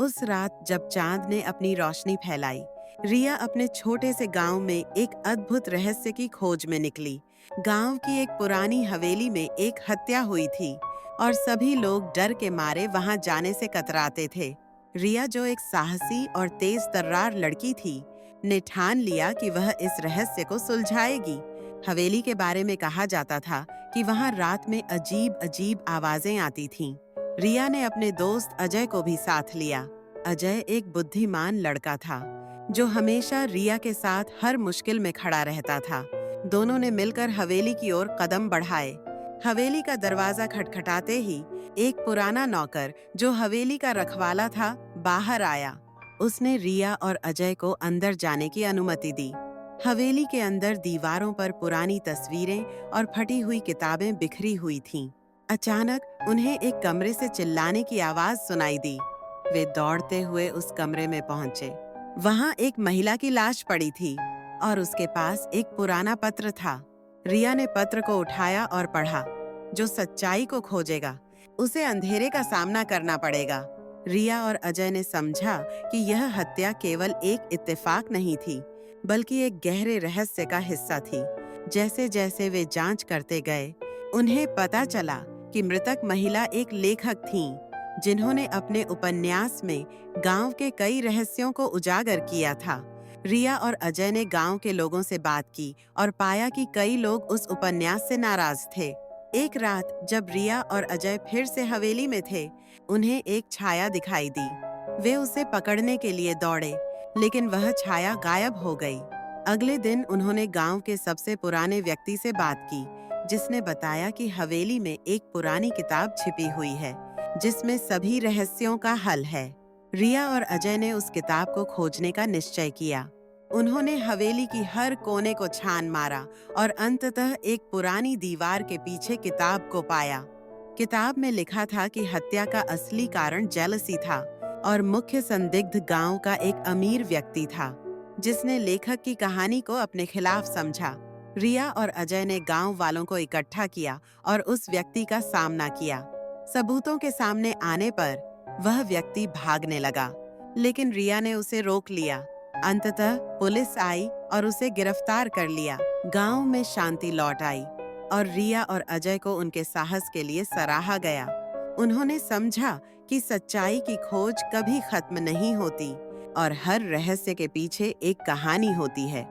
उस रात जब चांद ने अपनी रोशनी फैलाई, रिया अपने छोटे से गांव में एक अद्भुत रहस्य की खोज में निकली। गांव की एक पुरानी हवेली में एक हत्या हुई थी और सभी लोग डर के मारे वहां जाने से कतराते थे। रिया, जो एक साहसी और तेज तर्रार लड़की थी, ने ठान लिया कि वह इस रहस्य को सुलझाएगी। हवेली के बारे में कहा जाता था कि वहां रात में अजीब अजीब आवाजें आती थीं। रिया ने अपने दोस्त अजय को भी साथ लिया। अजय एक बुद्धिमान लड़का था जो हमेशा रिया के साथ हर मुश्किल में खड़ा रहता था। दोनों ने मिलकर हवेली की ओर कदम बढ़ाए। हवेली का दरवाजा खटखटाते ही एक पुराना नौकर जो हवेली का रखवाला था, बाहर आया। उसने रिया और अजय को अंदर जाने की अनुमति दी। हवेली के अंदर दीवारों पर पुरानी तस्वीरें और फटी हुई किताबें बिखरी हुई थीं। अचानक उन्हें एक कमरे से चिल्लाने की आवाज सुनाई दी। वे दौड़ते हुए उस कमरे में पहुंचे। वहां एक महिला की लाश पड़ी थी और उसके पास एक पुराना पत्र था। रिया ने पत्र को उठाया और पढ़ा। जो सच्चाई को खोजेगा उसे अंधेरे का सामना करना पड़ेगा। रिया और अजय ने समझा कि यह हत्या केवल एक इत्तेफाक नहीं थी, बल्कि एक गहरे रहस्य का हिस्सा थी। जैसे जैसे वे जांच करते गए, उन्हें पता चला कि मृतक महिला एक लेखक थीं, जिन्होंने अपने उपन्यास में गांव के कई रहस्यों को उजागर किया था। रिया और अजय ने गांव के लोगों से बात की और पाया कि कई लोग उस उपन्यास से नाराज थे। एक रात जब रिया और अजय फिर से हवेली में थे, उन्हें एक छाया दिखाई दी। वे उसे पकड़ने के लिए दौड़े, लेकिन वह छाया गायब हो गई। अगले दिन उन्होंने गांव के सबसे पुराने व्यक्ति से बात की, जिसने बताया कि हवेली में एक पुरानी किताब छिपी हुई है, जिसमें सभी रहस्यों का हल है। रिया और अजय ने उस किताब को खोजने का निश्चय किया। उन्होंने हवेली की हर कोने को छान मारा और अंततः एक पुरानी दीवार के पीछे किताब को पाया। किताब में लिखा था कि हत्या का असली कारण जेलसी था और मुख्य संदिग्ध गांव का एक अमीर व्यक्ति था, जिसने लेखक की कहानी को अपने खिलाफ समझा। रिया और अजय ने गांव वालों को इकट्ठा किया और उस व्यक्ति का सामना किया। सबूतों के सामने आने पर वह व्यक्ति भागने लगा, लेकिन रिया ने उसे रोक लिया। अंततः पुलिस आई और उसे गिरफ्तार कर लिया। गांव में शांति लौट आई और रिया और अजय को उनके साहस के लिए सराहा गया। उन्होंने समझा कि सच्चाई की खोज कभी खत्म नहीं होती और हर रहस्य के पीछे एक कहानी होती है।